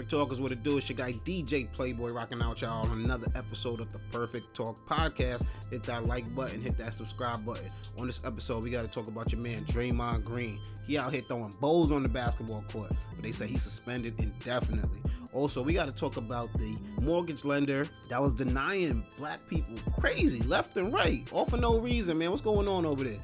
Perfect Talkers, what it do? It's your guy DJ Playboy rocking out y'all on another episode of the Perfect Talk podcast. Hit that like button, hit that subscribe button. On this episode, we got to talk about your man Draymond Green. He out here throwing bowls on the basketball court, but they say he's suspended indefinitely. Also, we got to talk about the mortgage lender that was denying black people crazy left and right, all for no reason, man. What's going on over there?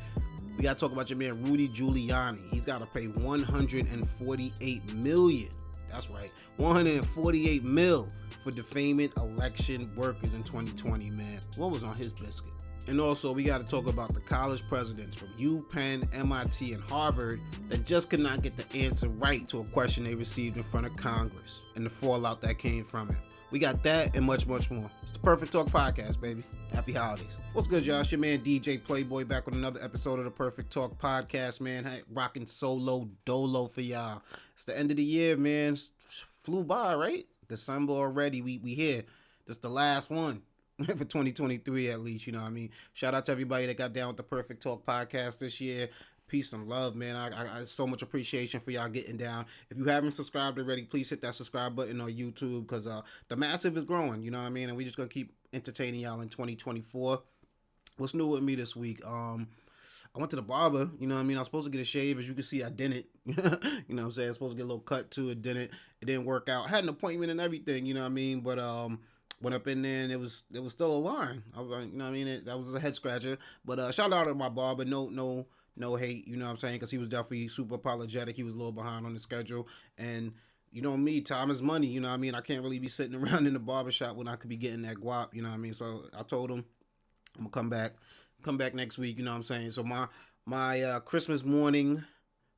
We got to talk about your man Rudy Giuliani. He's got to pay $148 million. That's right, $148 million for defaming election workers in 2020, man. What was on his biscuit? And also, we got to talk about the college presidents from UPenn, MIT, and Harvard that just could not get the answer right to a question they received in front of Congress and the fallout that came from it. We got that and much, much more. It's the Perfect Talk podcast, baby. Happy holidays. What's good, y'all? It's your man DJ Playboy back with another episode of the Perfect Talk podcast, man. Hey, rocking solo dolo for y'all. It's the end of the year, man. Flew by, right? December already. We here. This is the last one for 2023 at least, you know what I mean? Shout out to everybody that got down with the Perfect Talk podcast this year. Peace and love, man. I so much appreciation for y'all getting down. If you haven't subscribed already, please hit that subscribe button on YouTube because the massive is growing, you know what I mean? And we just going to keep entertaining y'all in 2024. What's new with me this week? I went to the barber, you know what I mean? I was supposed to get a shave. As you can see, I didn't. You know what I'm saying? I was supposed to get a little cut too. It didn't work out. I had an appointment and everything, you know what I mean? But went up in there and it was still a line. I was like, you know what I mean? That was a head scratcher. But shout out to my barber. No hate, you know what I'm saying? Because he was definitely super apologetic. He was a little behind on the schedule. And you know me, time is money, you know what I mean? I can't really be sitting around in the barbershop when I could be getting that guap, you know what I mean? So I told him I'm going to come back next week, you know what I'm saying? So my Christmas morning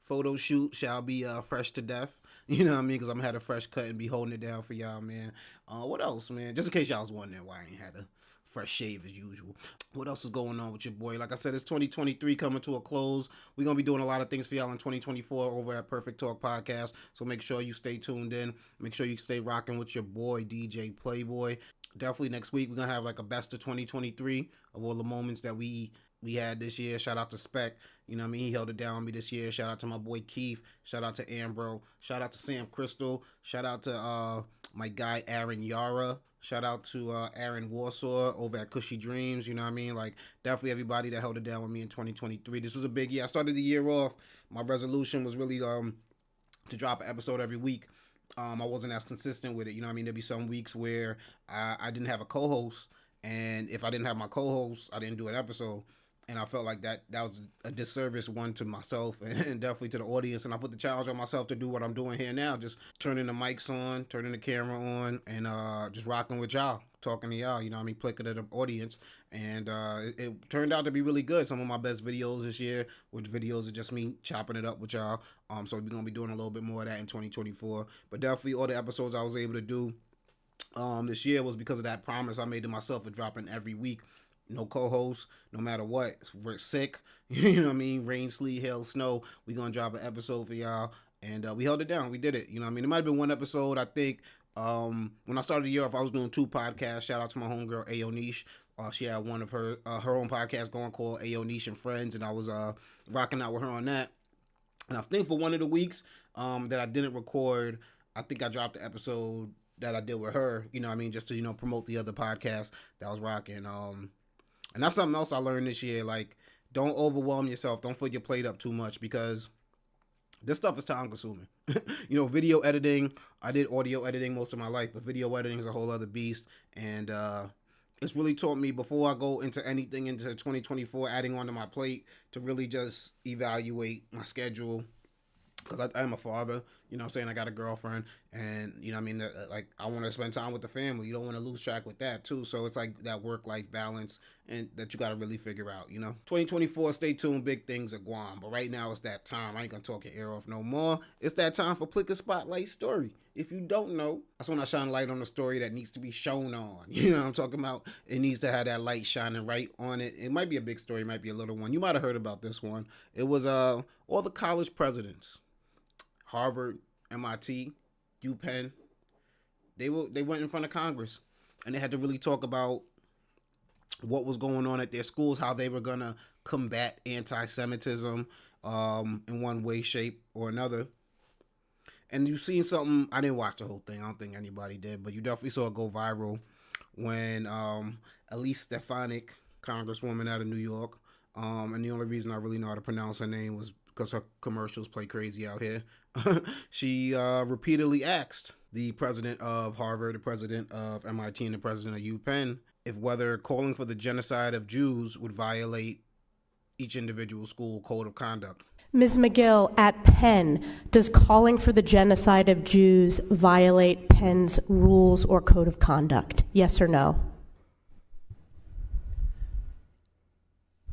photo shoot shall be fresh to death, you know what I mean? Because I'm going to have a fresh cut and be holding it down for y'all, man. What else, man? Just in case y'all was wondering why I ain't had a fresh shave as usual. What else is going on with your boy? Like I said, it's 2023 coming to a close. We're going to be doing a lot of things for y'all in 2024 over at Perfect Talk Podcast. So make sure you stay tuned in. Make sure you stay rocking with your boy, DJ Playboy. Definitely next week, we're going to have like a best of 2023 of all the moments that we had this year. Shout out to Spec. You know what I mean? He held it down on me this year. Shout out to my boy Keith. Shout out to Ambro. Shout out to Sam Crystal. Shout out to my guy Aaron Yara. Shout out to Aaron Warsaw over at Cushy Dreams. You know what I mean? Like, definitely everybody that held it down with me in 2023. This was a big year. I started the year off. My resolution was really to drop an episode every week. I wasn't as consistent with it. You know what I mean? There'd be some weeks where I didn't have a co-host. And if I didn't have my co-host, I didn't do an episode. And I felt like that was a disservice, one, to myself and definitely to the audience. And I put the challenge on myself to do what I'm doing here now. Just turning the mics on, turning the camera on, and just rocking with y'all, talking to y'all, you know what I mean, plicking to the audience. And it turned out to be really good. Some of my best videos this year, which videos are just me chopping it up with y'all. So we're going to be doing a little bit more of that in 2024. But definitely all the episodes I was able to do this year was because of that promise I made to myself of dropping every week. No co-host, no matter what. We're sick, you know what I mean? Rain, sleet, hail, snow. We're going to drop an episode for y'all. And we held it down. We did it. You know what I mean? It might have been one episode, I think. When I started the year off, I was doing 2 podcasts. Shout out to my homegirl, Ayo Niche. She had one of her own podcast going called Ayo Niche and Friends. And I was rocking out with her on that. And I think for one of the weeks that I didn't record, I think I dropped the episode that I did with her. You know what I mean? Just to, you know, promote the other podcast that I was rocking. And that's something else I learned this year. Like, don't overwhelm yourself. Don't fill your plate up too much because this stuff is time consuming. You know, video editing, I did audio editing most of my life, but video editing is a whole other beast. And it's really taught me before I go into anything into 2024, adding onto my plate, to really just evaluate my schedule. Because I am a father, you know what I'm saying? I got a girlfriend, and, you know what I mean? Like, I want to spend time with the family. You don't want to lose track with that, too. So it's like that work-life balance and that you got to really figure out, you know? 2024, stay tuned. Big things are Guam. But right now, it's that time. I ain't going to talk your ear off no more. It's that time for Plicker Spotlight Story. If you don't know, that's when I shine light on the story that needs to be shown on. You know what I'm talking about? It needs to have that light shining right on it. It might be a big story. It might be a little one. You might have heard about this one. It was all the college presidents. Harvard, MIT, UPenn, they went in front of Congress and they had to really talk about what was going on at their schools, how they were going to combat anti-Semitism in one way, shape, or another. And you've seen something. I didn't watch the whole thing. I don't think anybody did, but you definitely saw it go viral when Elise Stefanik, Congresswoman out of New York, and the only reason I really know how to pronounce her name was because her commercials play crazy out here. She repeatedly asked the president of Harvard, the president of MIT, and the president of UPenn if whether calling for the genocide of Jews would violate each individual school code of conduct. Ms. McGill, at Penn, does calling for the genocide of Jews violate Penn's rules or code of conduct? Yes or no?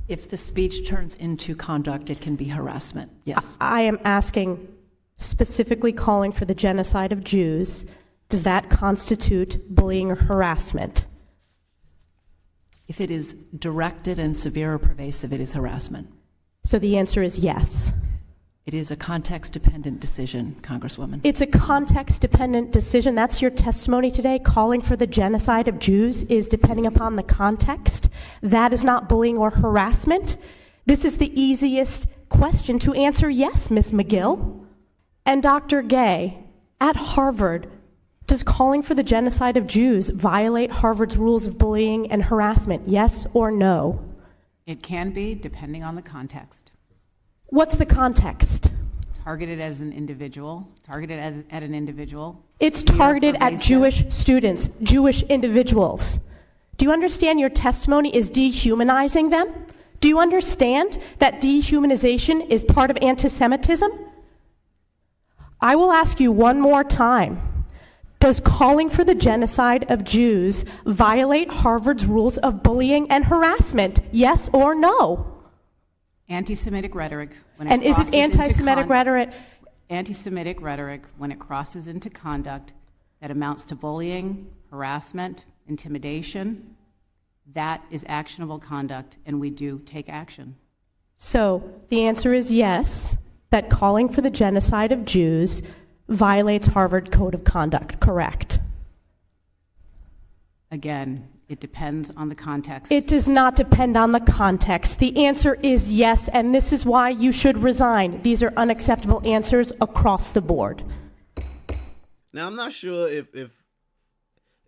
If the speech turns into conduct, it can be harassment, yes. I am asking specifically calling for the genocide of Jews. Does that constitute bullying or harassment? If it is directed and severe or pervasive, it is harassment. So the answer is yes. It is a context-dependent decision, Congresswoman. It's a context-dependent decision. That's your testimony today. Calling for the genocide of Jews is depending upon the context. That is not bullying or harassment. This is the easiest question to answer yes, Ms. McGill. And Dr. Gay, at Harvard, does calling for the genocide of Jews violate Harvard's rules of bullying and harassment? Yes or no? It can be, depending on the context. What's the context? Targeted as an individual, at an individual. It's targeted at Jewish students, Jewish individuals. Do you understand your testimony is dehumanizing them? Do you understand that dehumanization is part of antisemitism? I will ask you one more time. Does calling for the genocide of Jews violate Harvard's rules of bullying and harassment? Yes or no? Anti-Semitic rhetoric. And is it anti-Semitic rhetoric? Anti-Semitic rhetoric, when it crosses into conduct that amounts to bullying, harassment, intimidation, that is actionable conduct, and we do take action. So the answer is yes, that calling for the genocide of Jews violates Harvard Code of Conduct, correct? Again, it depends on the context. It does not depend on the context. The answer is yes, and this is why you should resign. These are unacceptable answers across the board. Now, I'm not sure if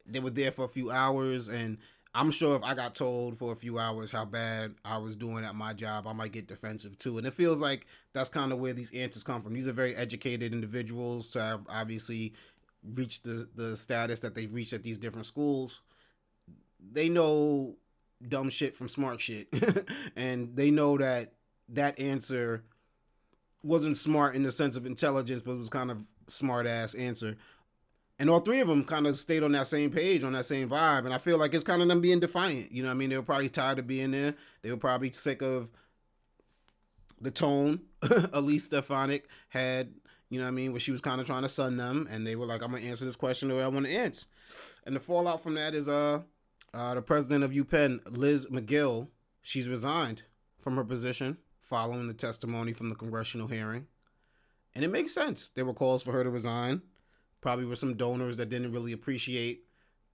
they were there for a few hours, and I'm sure if I got told for a few hours how bad I was doing at my job, I might get defensive too. And it feels like that's kind of where these answers come from. These are very educated individuals to have obviously reached the status that they've reached at these different schools. They know dumb shit from smart shit. And they know that that answer wasn't smart in the sense of intelligence, but it was kind of smart ass answer. And all three of them kind of stayed on that same page, on that same vibe. And I feel like it's kind of them being defiant. You know what I mean? They were probably tired of being there. They were probably sick of the tone Elise Stefanik had, you know what I mean, where she was kind of trying to sun them. And they were like, I'm going to answer this question the way I want to answer. And the fallout from that is the president of UPenn, Liz McGill, she's resigned from her position following the testimony from the congressional hearing. And it makes sense. There were calls for her to resign. Probably were some donors that didn't really appreciate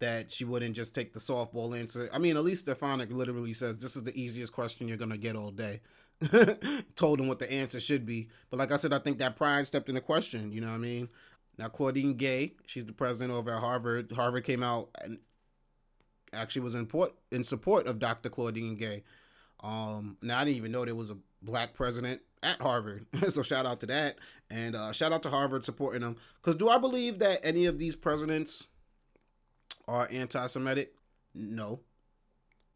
that she wouldn't just take the softball answer. I mean, Elise Stefanik literally says, this is the easiest question you're going to get all day. Told him what the answer should be. But like I said, I think that pride stepped in the question. You know what I mean? Now, Claudine Gay, she's the president over at Harvard. Harvard came out and actually was in support of Dr. Claudine Gay. Now, I didn't even know there was a black president at Harvard. So shout out to that. And shout out to Harvard supporting them. Because do I believe that any of these presidents are anti-Semitic? No.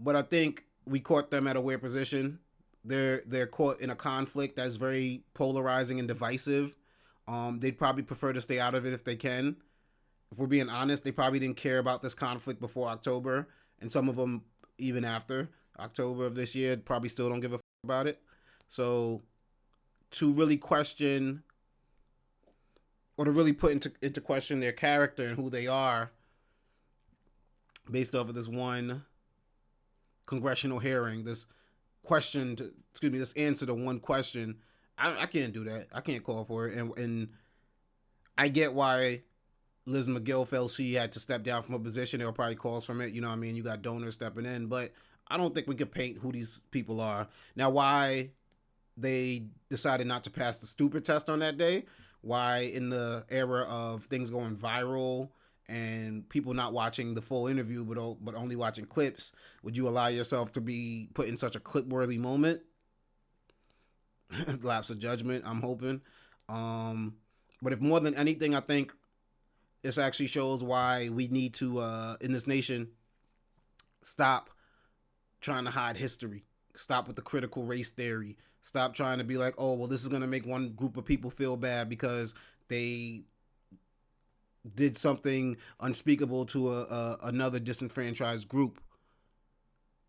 But I think we caught them at a weird position. They're caught in a conflict that's very polarizing and divisive. They'd probably prefer to stay out of it if they can. If we're being honest, they probably didn't care about this conflict before October. And some of them, even after October of this year, probably still don't give a fuck about it. So to really question or to really put into question their character and who they are based off of this one congressional hearing, this answer to one question, I can't do that. I can't call for it. And I get why Liz McGill felt she had to step down from her position. There were probably calls from it. You know what I mean? You got donors stepping in. But I don't think we could paint who these people are. Now, why they decided not to pass the stupid test on that day why in the era of things going viral and people not watching the full interview but only watching clips, would you allow yourself to be put in such a clip-worthy moment? Lapse of judgment, I'm hoping. But if more than anything, I think this actually shows why we need to, in this nation, stop trying to hide history. Stop with the critical race theory. Stop trying to be like, oh, well, this is going to make one group of people feel bad because they did something unspeakable to another disenfranchised group.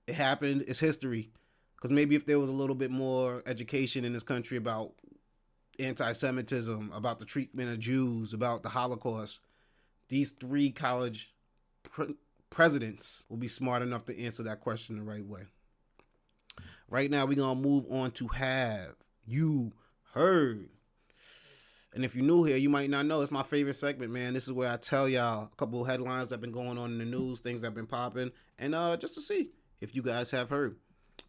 It happened. It's history. Because maybe if there was a little bit more education in this country about anti-Semitism, about the treatment of Jews, about the Holocaust, these three college presidents will be smart enough to answer that question the right way. Right now, we're going to move on to Have You Heard? And if you're new here, you might not know, it's my favorite segment, man. This is where I tell y'all a couple of headlines that have been going on in the news, things that have been popping, and just to see if you guys have heard.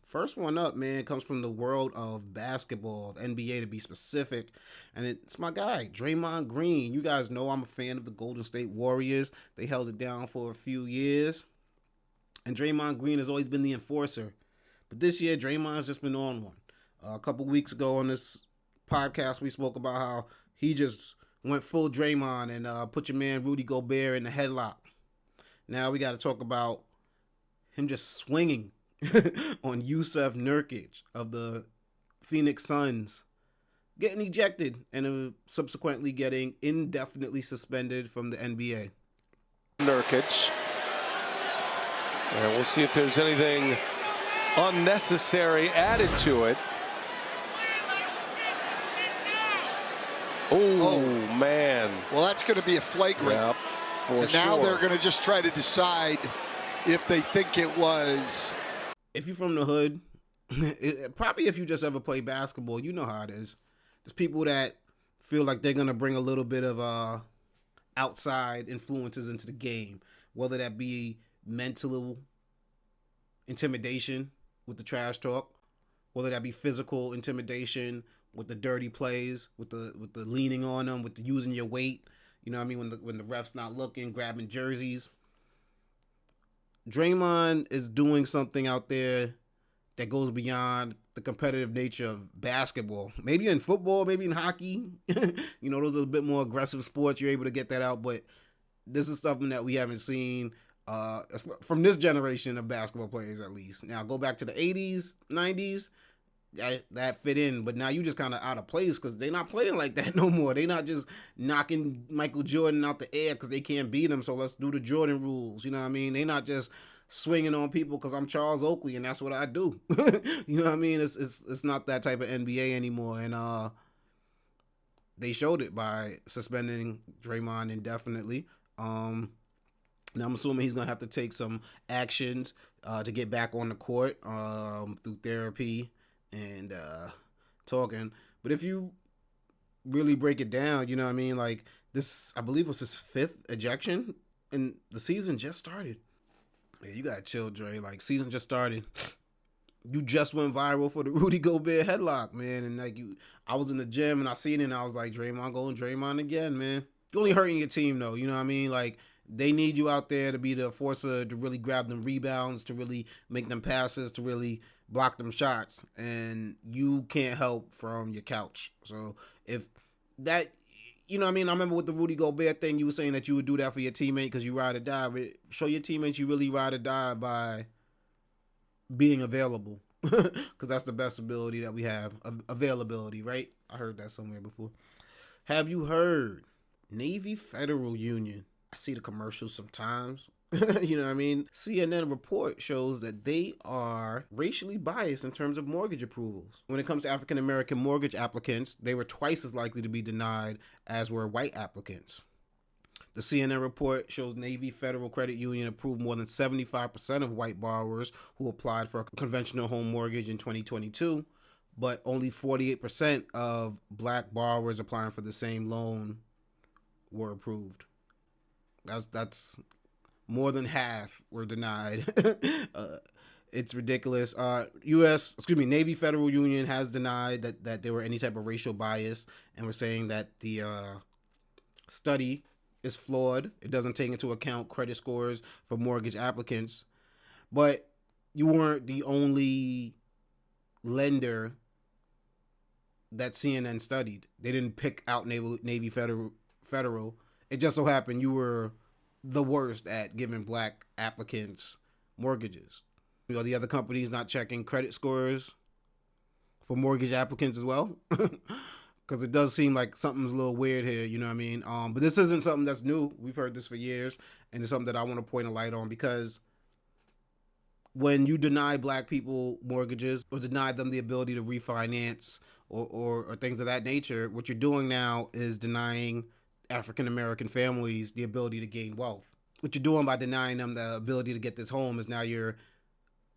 First one up, man, comes from the world of basketball, the NBA to be specific, and it's my guy, Draymond Green. You guys know I'm a fan of the Golden State Warriors. They held it down for a few years, and Draymond Green has always been the enforcer. But this year, Draymond's just been on one. A couple weeks ago on this podcast, we spoke about how he just went full Draymond and put your man Rudy Gobert in the headlock. Now we got to talk about him just swinging on Jusef Nurkic of the Phoenix Suns, getting ejected and subsequently getting indefinitely suspended from the NBA. Nurkic. And we'll see if there's anything unnecessary added to it. Oh, man. Well, that's going to be a flagrant. Yep, and now they're going to just try to decide if they think it was. If you're from the hood, probably if you just ever play basketball, you know how it is. There's people that feel like they're going to bring a little bit of outside influences into the game, whether that be mental intimidation with the trash talk, whether that be physical intimidation with the dirty plays, with the leaning on them, with the using your weight. You know what I mean? When the ref's not looking, grabbing jerseys. Draymond is doing something out there that goes beyond the competitive nature of basketball. Maybe in football, maybe in hockey. You know, those are a bit more aggressive sports. You're able to get that out, but this is something that we haven't seen from this generation of basketball players, at least. Now, go back to the 80s, 90s, that fit in, but now you just kind of out of place because they're not playing like that no more. They're not just knocking Michael Jordan out the air because they can't beat him, so let's do the Jordan rules. You know what I mean? They're not just swinging on people because I'm Charles Oakley and that's what I do. You know what I mean? It's not that type of NBA anymore, and they showed it by suspending Draymond indefinitely. Now I'm assuming he's gonna have to take some actions to get back on the court through therapy and talking. But if you really break it down, you know what I mean, like this, I believe was his 5th ejection and the season just started. Yeah, you gotta chill, Dre. Like, season just started. You just went viral for the Rudy Gobert headlock, man. And like I was in the gym and I seen it and I was like, Draymond going Draymond again, man. You're only hurting your team though, you know what I mean? Like, they need you out there to be the enforcer, to really grab them rebounds, to really make them passes, to really block them shots, and you can't help from your couch. So if that, you know what I mean? I remember with the Rudy Gobert thing, you were saying that you would do that for your teammate because you ride or die. But show your teammates you really ride or die by being available, because that's the best ability that we have, availability, right? I heard that somewhere before. Have you heard Navy Federal Union? I see the commercials sometimes. You know what I mean? CNN report shows that they are racially biased in terms of mortgage approvals. When it comes to African American mortgage applicants, they were twice as likely to be denied as were white applicants. The CNN report shows Navy Federal Credit Union approved more than 75% of white borrowers who applied for a conventional home mortgage in 2022, but only 48% of black borrowers applying for the same loan were approved. That's more than half were denied. It's ridiculous. Navy Federal Union has denied that there were any type of racial bias, and we're saying that the study is flawed. It doesn't take into account credit scores for mortgage applicants. But you weren't the only lender that CNN studied. They didn't pick out Navy Federal. It just so happened you were the worst at giving black applicants mortgages. The other companies not checking credit scores for mortgage applicants as well. Because it does seem like something's a little weird here, you know what I mean? But this isn't something that's new. We've heard this for years, and it's something that I want to point a light on, because when you deny black people mortgages or deny them the ability to refinance or things of that nature, what you're doing now is denying African-American families the ability to gain wealth. What you're doing by denying them the ability to get this home is now you're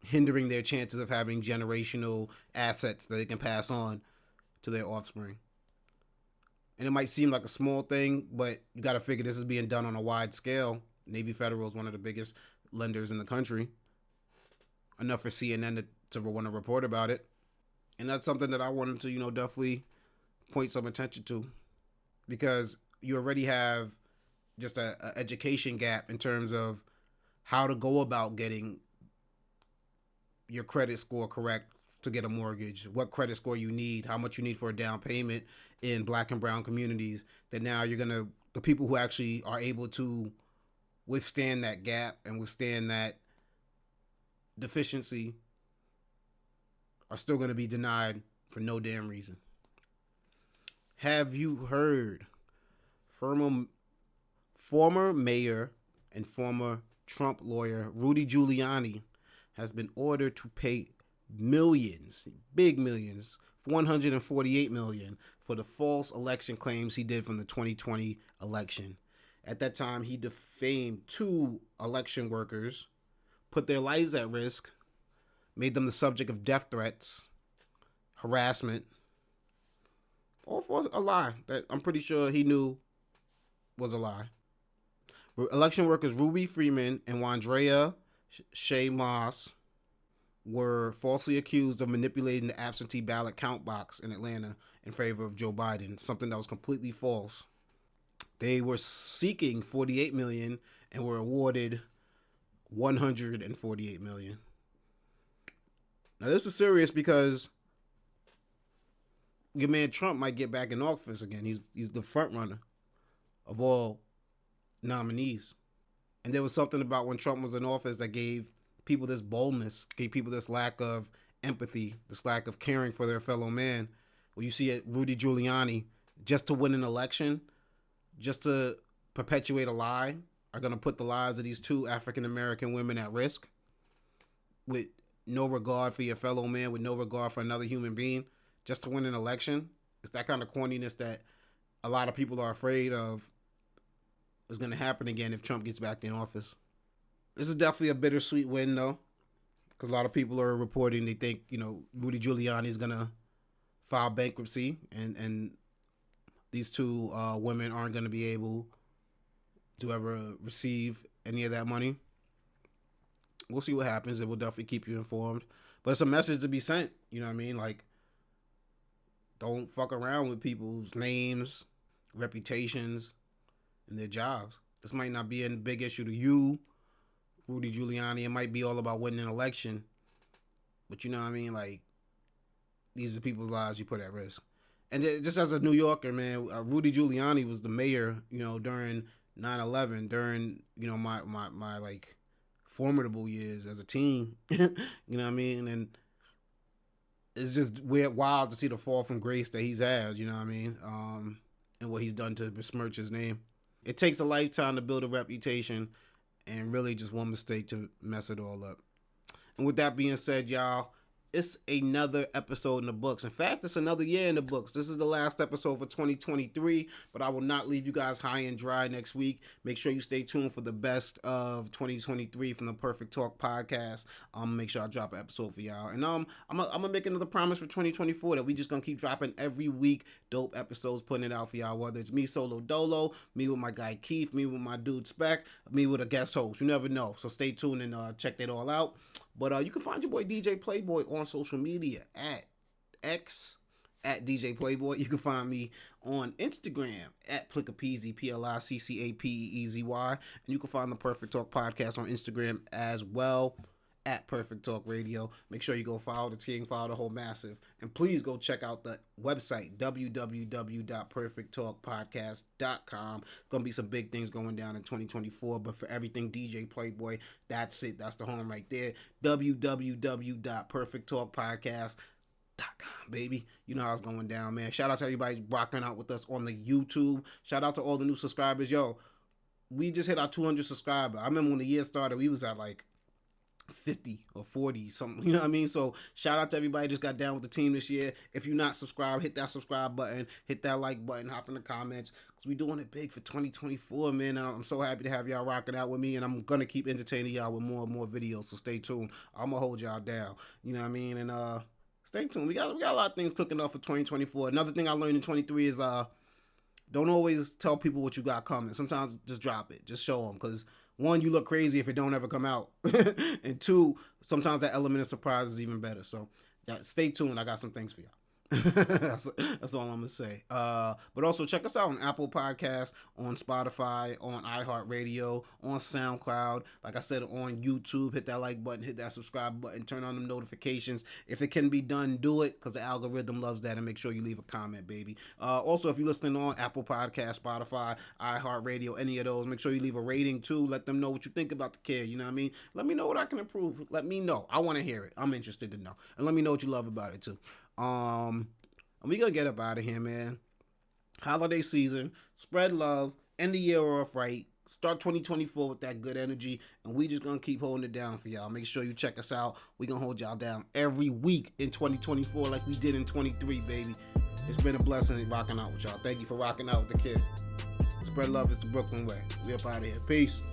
hindering their chances of having generational assets that they can pass on to their offspring. And it might seem like a small thing, but you got to figure this is being done on a wide scale. Navy Federal is one of the biggest lenders in the country. Enough for CNN to want to report about it. And that's something that I wanted to, definitely point some attention to, because you already have just a education gap in terms of how to go about getting your credit score correct to get a mortgage, what credit score you need, how much you need for a down payment in black and brown communities, that now the people who actually are able to withstand that gap and withstand that deficiency are still going to be denied for no damn reason. Have you heard former mayor and former Trump lawyer Rudy Giuliani has been ordered to pay millions, big millions, $148 million for the false election claims he did from the 2020 election. At that time, he defamed 2 election workers, put their lives at risk, made them the subject of death threats, harassment, all for a lie that I'm pretty sure he knew was a lie. Election workers Ruby Freeman and Wandrea Shea Moss were falsely accused of manipulating the absentee ballot count box in Atlanta in favor of Joe Biden, something that was completely false. They were seeking $48 million and were awarded $148 million. Now this is serious because your man Trump might get back in office again. He's the front runner of all nominees. And there was something about when Trump was in office that gave people this boldness, gave people this lack of empathy, this lack of caring for their fellow man. When you see it, Rudy Giuliani, just to win an election, just to perpetuate a lie, are going to put the lives of these 2 African-American women at risk with no regard for your fellow man, with no regard for another human being, just to win an election. It's that kind of corniness that a lot of people are afraid of is going to happen again if Trump gets back in office. This is definitely a bittersweet win, though, because a lot of people are reporting they think, Rudy Giuliani is going to file bankruptcy, and these 2 women aren't going to be able to ever receive any of that money. We'll see what happens. It will definitely keep you informed. But it's a message to be sent, you know what I mean? Like, don't fuck around with people's names, reputations, and their jobs. This might not be a big issue to you, Rudy Giuliani. It might be all about winning an election. But you know what I mean? Like, these are people's lives you put at risk. And just as a New Yorker, man, Rudy Giuliani was the mayor, during 9/11, during, my like formidable years as a teen. You know what I mean? And it's just wild to see the fall from grace that he's had, you know what I mean? And what he's done to besmirch his name. It takes a lifetime to build a reputation, and really just one mistake to mess it all up. And with that being said, y'all, it's another episode in the books. In fact, it's another year in the books. This is the last episode for 2023, but I will not leave you guys high and dry next week. Make sure you stay tuned for the best of 2023 from the Perfect Talk podcast. Make sure I drop an episode for y'all. And I'm gonna make another promise for 2024 that we just gonna keep dropping every week dope episodes, putting it out for y'all, whether it's me solo dolo, me with my guy Keith, me with my dude Spec, me with a guest host. You never know. So stay tuned and check that all out. But you can find your boy DJ Playboy on social media at X at DJ Playboy. You can find me on Instagram at Plickapeezy, Pliccapeezy, and you can find the Perfect Talk podcast on Instagram as well at Perfect Talk Radio. Make sure you go follow the team, follow the whole massive, and please go check out the website www.perfecttalkpodcast.com. Gonna be some big things going down in 2024, but for everything DJ Playboy, that's it. That's the home right there. www.perfecttalkpodcast.com, baby. You know how it's going down, man. Shout out to everybody rocking out with us on the YouTube. Shout out to all the new subscribers. Yo, we just hit our 200 subscribers. I remember when the year started, we was at like 50 or 40 something, you know what I mean? So shout out to everybody just got down with the team this year. If you're not subscribed, hit that subscribe button, hit that like button, hop in the comments, because we doing it big for 2024, man. And I'm so happy to have y'all rocking out with me, and I'm gonna keep entertaining y'all with more and more videos, so stay tuned. I'm gonna hold y'all down, you know what I mean? And stay tuned. We got a lot of things cooking up for 2024. Another thing I learned in 23 is don't always tell people what you got coming. Sometimes just drop it, just show them, because one, you look crazy if it don't ever come out. And two, sometimes that element of surprise is even better. So stay tuned. I got some things for y'all. That's all I'm gonna say. But also check us out on Apple Podcasts, on Spotify, on iHeartRadio, on SoundCloud. Like I said, on YouTube. Hit that like button, hit that subscribe button, turn on them notifications. If it can be done, do it, because the algorithm loves that. And make sure you leave a comment, baby. Also, if you're listening on Apple Podcasts, Spotify, iHeartRadio, any of those, make sure you leave a rating too. Let them know what you think about the kid. You know what I mean? Let me know what I can improve. Let me know. I want to hear it. I'm interested to know. And let me know what you love about it too. And we gonna get up out of here, man. Holiday season, spread love, end the year off right, start 2024 with that good energy, and we just gonna keep holding it down for y'all. Make sure you check us out. We gonna hold y'all down every week in 2024 like we did in 23, baby. It's been a blessing rocking out with y'all. Thank you for rocking out with the kid. Spread love is the Brooklyn way. We up out of here. Peace.